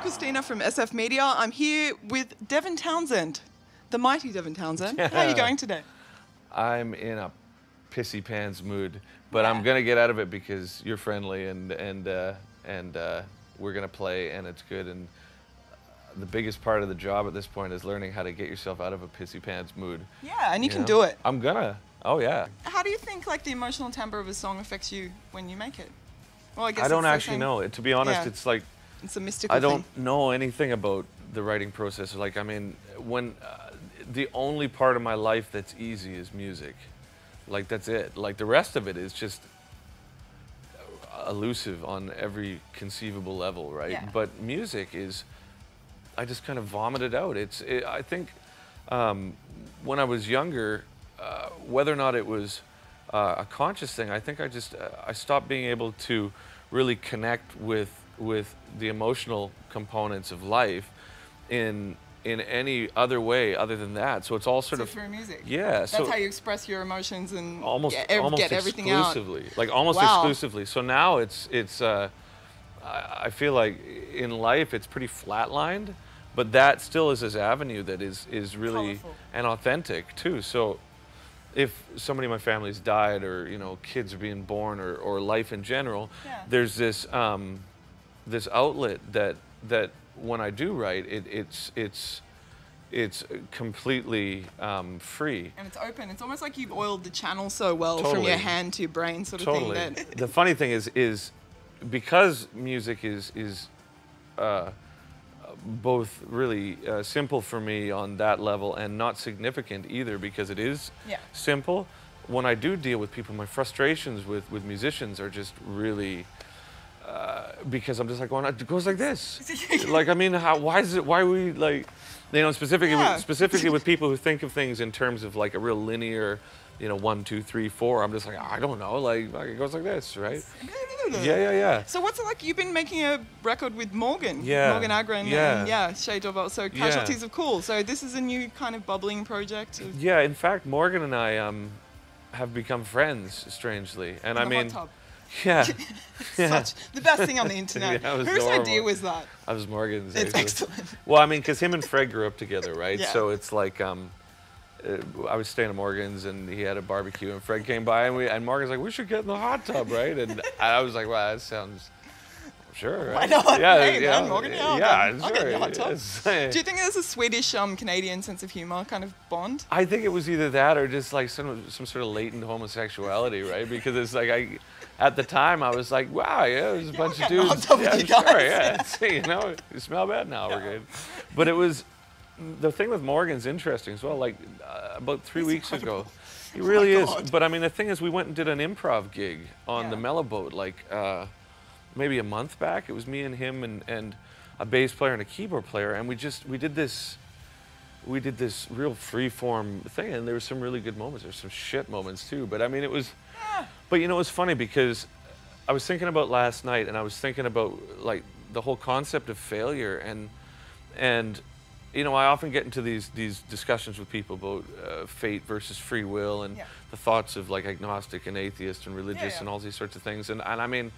Christina from SF Media. I'm here with Devin Townsend, the mighty Devin Townsend. How are you going today? I'm in a pissy pants mood, but I'm gonna get out of it because you're friendly and we're gonna play and it's good. And the biggest part of the job at this point is learning how to get yourself out of a pissy pants mood. Yeah, and you can do it. I'm gonna. Oh yeah. How do you think like the emotional timbre of a song affects you when you make it? Well, I guess I don't actually know. To be honest, it's like it's a mystical I don't thing. know anything about the writing process. Like, I mean, when the only part of my life that's easy is music. Like, that's it. Like, the rest of it is just elusive on every conceivable level, right? Yeah. But music is, I just kind of vomit it out. I think when I was younger, whether or not it was a conscious thing, I think I stopped being able to really connect with the emotional components of life in any other way other than that. So it's all sort of through music. Yeah. That's how you express your emotions and almost get everything exclusively. out. Like almost Wow. exclusively. So now it's I feel like in life it's pretty flatlined, but that still is this avenue that is really Colorful. and authentic too. So if somebody in my family's died, or kids are being born, or life in general, there's this this outlet that when I do write, it's completely free. And it's open. It's almost like you've oiled the channel so well from Totally. your hand to your brain, sort of thing. That The funny thing is because music is both really simple for me on that level and not significant either because it is simple. When I do deal with people, my frustrations with musicians are just really because I'm just like going, it goes like this. Like, I mean, why are we like, specifically with people who think of things in terms of like a real linear, 1, 2, 3, 4. I'm just like, I don't know, like it goes like this, right? Yeah. So what's it like? You've been making a record with Morgan Agren, and Shade of so Casualties of Cool. So this is a new kind of bubbling project. Yeah, in fact, Morgan and I have become friends, strangely, and I mean, hot tub. Yeah, Such the best thing on the internet. Yeah, Whose idea was that? I was Morgan's. It's actually. excellent. Well, I mean, because him and Fred grew up together, right? Yeah. So it's like I was staying at Morgan's and he had a barbecue and Fred came by and Morgan's like, we should get in the hot tub, right? And I was like, well, that sounds sure. Why not? Yeah, hey, man, Morgan, I'll get sure. in the hot tub. Do you think there's a Swedish Canadian sense of humor kind of bond? I think it was either that or just like some sort of latent homosexuality, right? Because it's like at the time I was like, wow, there's a bunch of dudes. Sure, you smell bad now, we're good. But it was. The thing with Morgan's interesting as well. Like about 3 weeks ago, he really is. But I mean, the thing is, we went and did an improv gig on the Mellow Boat, like maybe a month back. It was me and him and a bass player and a keyboard player, and we did this real free form thing, and there were some really good moments. There's some shit moments too. But I mean, it was. But it was funny because I was thinking about last night, and I was thinking about like the whole concept of failure and. I often get into these discussions with people about fate versus free will and the thoughts of like agnostic and atheist and religious and all these sorts of things. And I mean,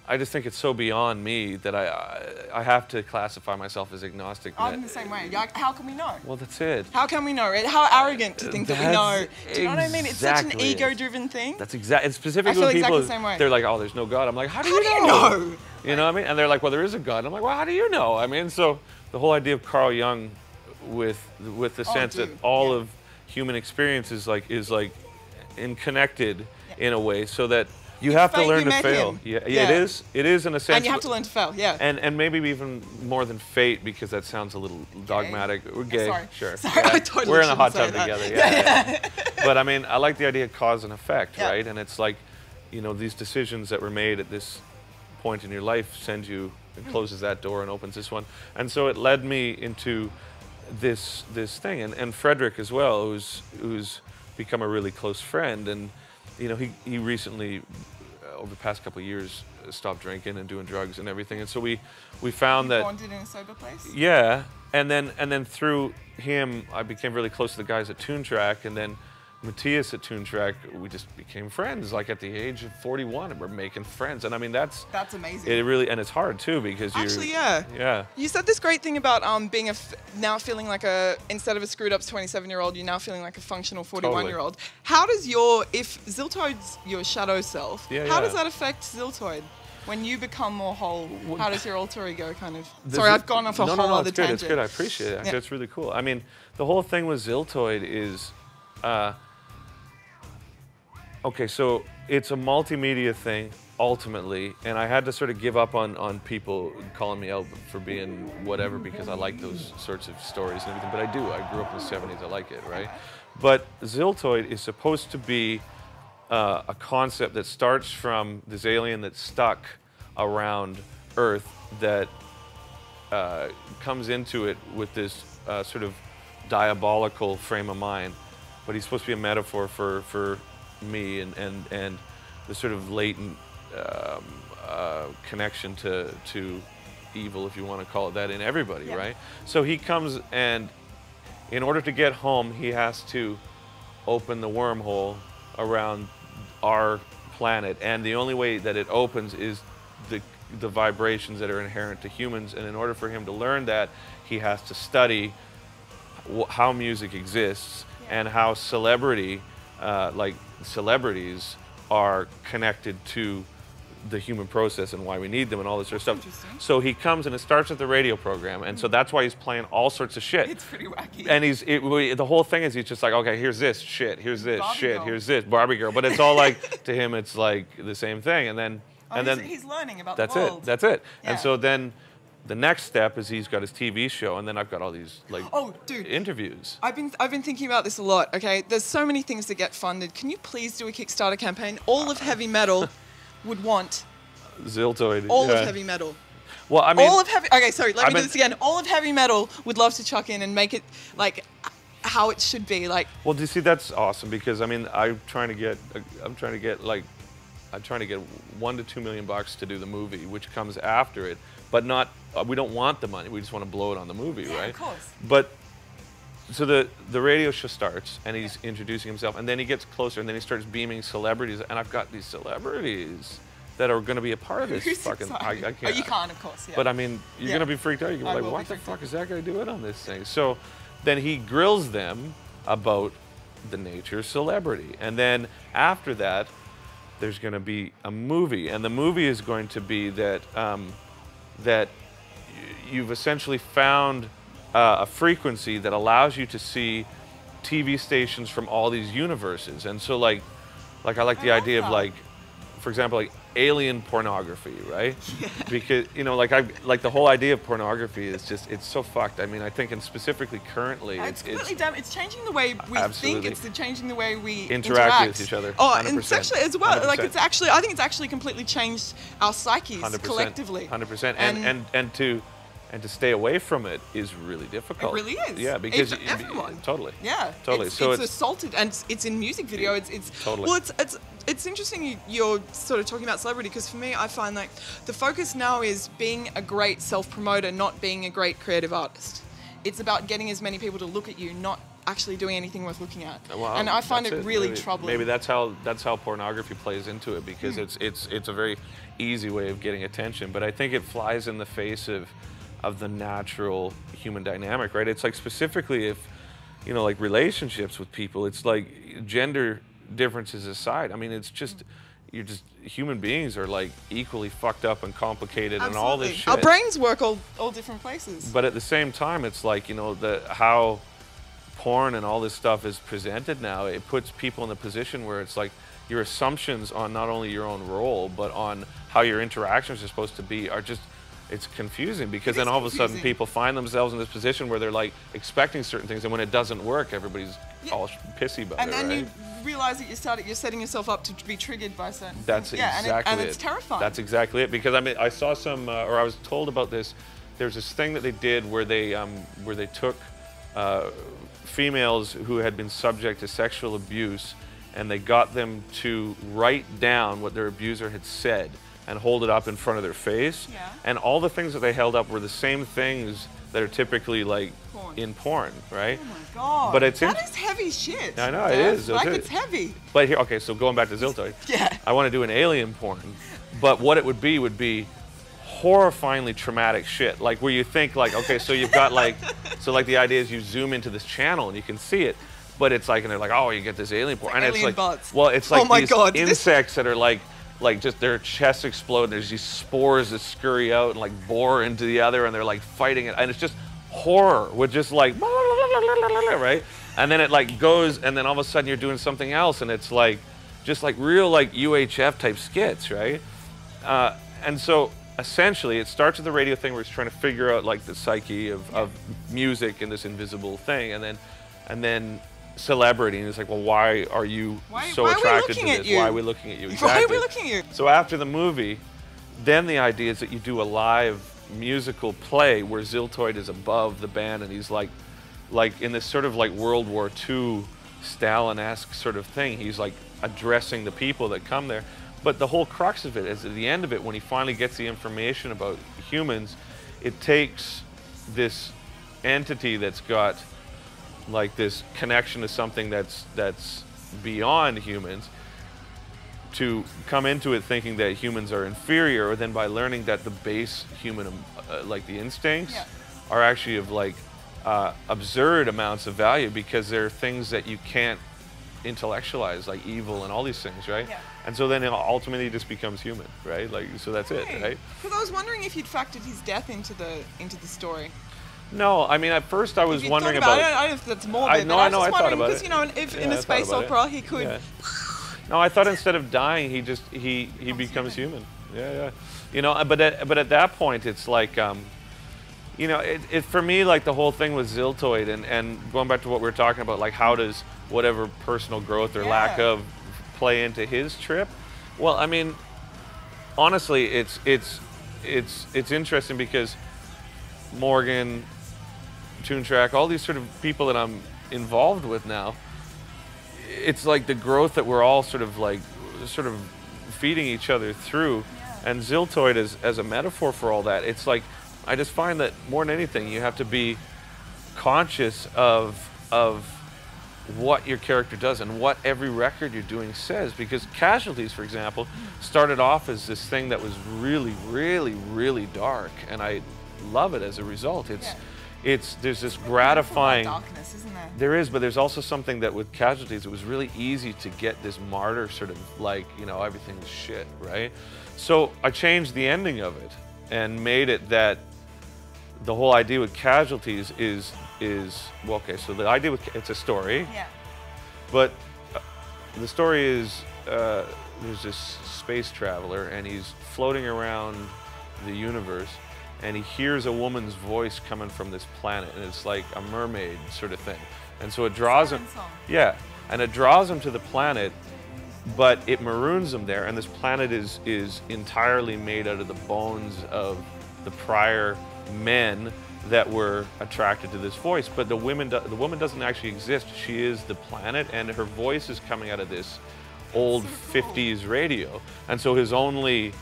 I just think it's so beyond me that I have to classify myself as agnostic. I'm the same way. How can we know? Well, that's it. How can we know? How arrogant to think that we know. Do you know what I mean? It's such an ego-driven thing. That's exactly. And specifically I feel when people, exactly the same way. they're like, oh, there's no God. I'm like, how do you know? You know what I mean? And they're like, well, there is a God. I'm like, well, how do you know? I mean, so the whole idea of Carl Jung with the sense that all of human experience is like connected in a way, so that you have to learn to fail. It is in a sense. And you have to learn to fail, And maybe even more than fate, because that sounds a little dogmatic. We're gay, Sorry, I totally we're in a hot shouldn't tub say together. But I mean, I like the idea of cause and effect, right? And it's like, these decisions that were made at this point in your life sends you and closes that door and opens this one. And so it led me into this thing, and Fredrik as well, who's become a really close friend, and he recently over the past couple of years stopped drinking and doing drugs and everything, and so we found that bonded in a sober place. And then through him I became really close to the guys at Toon Track, and then Matthias at Toontrack, we just became friends. Like at the age of 41, and we're making friends. And I mean, that's amazing. It really, and it's hard too because actually, yeah. You said this great thing about being now feeling like instead of a screwed up 27-year-old, you're now feeling like a functional 41-year-old. Totally. How does if Ziltoid's your shadow self, how does that affect Ziltoid? When you become more whole, how does your alter ego kind of... Sorry, I've gone off a whole other tangent. It's good, I appreciate it. That's really cool. I mean, the whole thing with Ziltoid is... okay, so it's a multimedia thing, ultimately, and I had to sort of give up on people calling me out for being whatever because I like those sorts of stories and everything, but I do. I grew up in the 70s, I like it, right? But Ziltoid is supposed to be a concept that starts from this alien that's stuck around Earth that comes into it with this sort of diabolical frame of mind, but he's supposed to be a metaphor for me and the sort of latent connection to evil, if you want to call it that, in everybody, right? So he comes, and in order to get home, he has to open the wormhole around our planet, and the only way that it opens is the vibrations that are inherent to humans, and in order for him to learn that, he has to study how music exists and how celebrities are connected to the human process and why we need them and all this sort of stuff. So he comes, and it starts with the radio program, and so that's why he's playing all sorts of shit. It's pretty wacky. And the whole thing is he's just like, okay, here's this shit, here's this shit, here's this Barbie girl, but it's all like, to him it's like the same thing, and then he's learning about the world. That's it. Yeah. And so then the next step is he's got his TV show, and then I've got all these interviews. I've been thinking about this a lot. Okay, there's so many things that get funded. Can you please do a Kickstarter campaign? All of heavy metal would want Ziltoid. All of heavy metal. Well, I mean, okay, sorry. Let me do this again. All of heavy metal would love to chuck in and make it like how it should be. Like. Well, do you see, that's awesome because I mean, I'm trying to get $1 to $2 million to do the movie, which comes after it, but not. We don't want the money. We just want to blow it on the movie, right? Of course. But so the radio show starts, and he's introducing himself, and then he gets closer, and then he starts beaming celebrities, and I've got these celebrities that are going to be a part of this fucking. I can't. Oh, you can't, of course. Yeah. But I mean, you're going to be freaked out. You're going to be like, what the fuck is that guy doing on this thing? So then he grills them about the nature of celebrity, and then after that, there's going to be a movie, and the movie is going to be that that you've essentially found a frequency that allows you to see TV stations from all these universes, and so like I like the idea of like, for example, like alien pornography, right? Yeah. Because like the whole idea of pornography is just, it's so fucked. I mean, I think, and specifically currently, it's completely dumb. It's changing the way we think. It's changing the way we interact with each other. 100%. And sexually as well. 100%. Like I think it's actually completely changed our psyches 100%, collectively. 100%. And to stay away from it is really difficult. It really is. Yeah, because everyone. Totally. Yeah. Totally. It's assaulted, and it's in music video. It's totally. Well, it's interesting you're sort of talking about celebrity, because for me, I find like the focus now is being a great self-promoter, not being a great creative artist. It's about getting as many people to look at you, not actually doing anything worth looking at. Well, and I find it really troubling. Maybe that's how pornography plays into it, because it's a very easy way of getting attention. But I think it flies in the face of the natural human dynamic, right? It's like, specifically if, like relationships with people, it's like gender differences aside, I mean, it's just, human beings are like equally fucked up and complicated. Absolutely. And all this shit. Our brains work all different places. But at the same time, it's like, how porn and all this stuff is presented now, it puts people in a position where it's like your assumptions on not only your own role, but on how your interactions are supposed to be are just, it's confusing, because then all of a sudden people find themselves in this position where they're like expecting certain things, and when it doesn't work, everybody's all pissy about it, right? And then you realize that you're setting yourself up to be triggered by certain things. Exactly it. And it's terrifying. That's exactly it, because I mean, I saw some, or I was told about this, there's this thing that they did where they took females who had been subject to sexual abuse, and they got them to write down what their abuser had said and hold it up in front of their face. Yeah. And all the things that they held up were the same things that are typically like in porn, right? Oh my god! But it's that is heavy shit. I know it is. Like it's heavy. But here, okay, so going back to Ziltoid, yeah, I want to do an alien porn, but what it would be horrifyingly traumatic shit, like where you think like, okay, so you've got like, so like the idea is you zoom into this channel and you can see it, but it's like, and they're like, oh, you get this alien porn, and it's like, butts. well, it's like oh my these god, insects that are like just their chests explode, and there's these spores that scurry out and like bore into the other, and they're like fighting it, and it's just horror with just like, right? And then it like goes, and then all of a sudden you're doing something else, and it's like, just like real like UHF type skits, right? And so essentially it starts with the radio thing where it's trying to figure out like the psyche of music and this invisible thing, and then celebrity, and it's like, well, why are you so attracted to this? Why are we looking at you? Exactly. Why are we looking at you? So after the movie, then the idea is that you do a live musical play where Ziltoid is above the band, and he's like in this sort of like World War II Stalin-esque sort of thing. He's like addressing the people that come there. But the whole crux of it is at the end of it, when he finally gets the information about humans, it takes this entity that's got like this connection to something that's beyond humans, to come into it thinking that humans are inferior, or then by learning that the base human, like the instincts, are actually of like absurd amounts of value, because they're things that you can't intellectualize, like evil and all these things, right? Yeah. And so then it ultimately just becomes human, right? Like, so that's it, right? Because I was wondering if you'd factored his death into the story. No, I mean, at first I was wondering about it. I don't know if that's morbid, but I was just wondering, because, you know, if in a space opera he could... Yeah. No, I thought instead of dying, he becomes human. Yeah. You know, but at that point, it's like, you know, it for me, like the whole thing with Ziltoid, and going back to what we were talking about, like how does whatever personal growth or lack of play into his trip? Well, I mean, honestly, it's interesting because Morgan, Tune Track, all these sort of people that I'm involved with now, it's like the growth that we're all sort of feeding each other through. And Ziltoid as a metaphor for all that, it's like, I just find that more than anything, you have to be conscious of what your character does and what every record you're doing says. Because Casualties, for example, started off as this thing that was really, really, really dark, and I love it as a result. There's this gratifying darkness, isn't there? There is, but there's also something that with Casualties, it was really easy to get this martyr sort of like, you know, everything's shit, right? So I changed the ending of it and made it that the whole idea with Casualties is well, okay, so the idea with it's a story, but the story is there's this space traveler, and he's floating around the universe, and he hears a woman's voice coming from this planet, and it's like a mermaid sort of thing, and so it draws him, and it draws him to the planet, but it maroons him there, and this planet is entirely made out of the bones of the prior men that were attracted to this voice. But the woman doesn't actually exist. She is the planet, and her voice is coming out of this old 50s radio, and so his only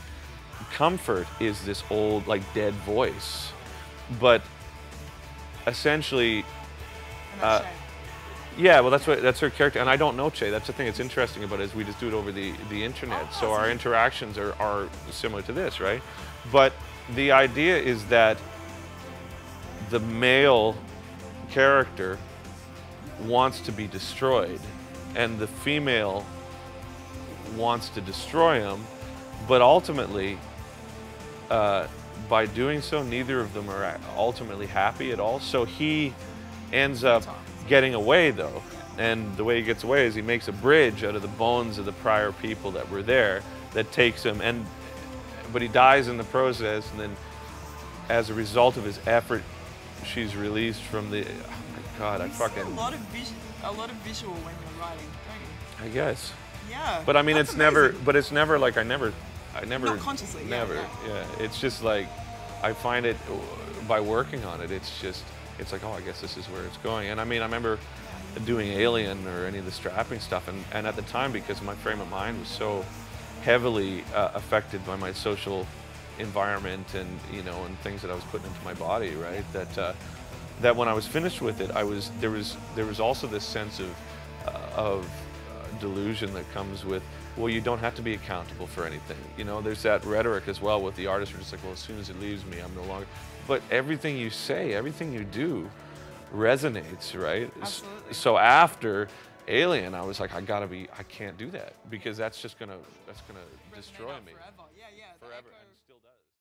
comfort is this old, like, dead voice. But essentially, yeah, well, that's her character, and I don't know Che. That's the thing that's interesting about it, is we just do it over the internet, so our interactions are similar to this, right? But the idea is that the male character wants to be destroyed, and the female wants to destroy him, but ultimately, by doing so, neither of them are ultimately happy at all. So he ends up getting away, though, and the way he gets away is he makes a bridge out of the bones of the prior people that were there that takes him, but he dies in the process, and then as a result of his effort, she's released from the. Oh my God, I fucking. A lot of visual when you're writing, don't you? I guess. Yeah. But I mean, it's never. But it's never like I never. Not consciously. Never. Yeah. It's just like, I find it by working on it. It's just. It's like, oh, I guess this is where it's going. And I mean, I remember doing Alien or any of the strapping stuff, and at the time, because my frame of mind was so heavily affected by my social environment and, you know, and things that I was putting into my body, right? That when I was finished with it, there was also this sense of delusion that comes with, well, you don't have to be accountable for anything. You know, there's that rhetoric as well with the artists who are just like, well, as soon as it leaves me, I'm no longer. But everything you say, everything you do resonates, right? Absolutely. So after Alien, I was like, I can't do that, because that's gonna destroy me. Forever. Yeah, yeah. Forever.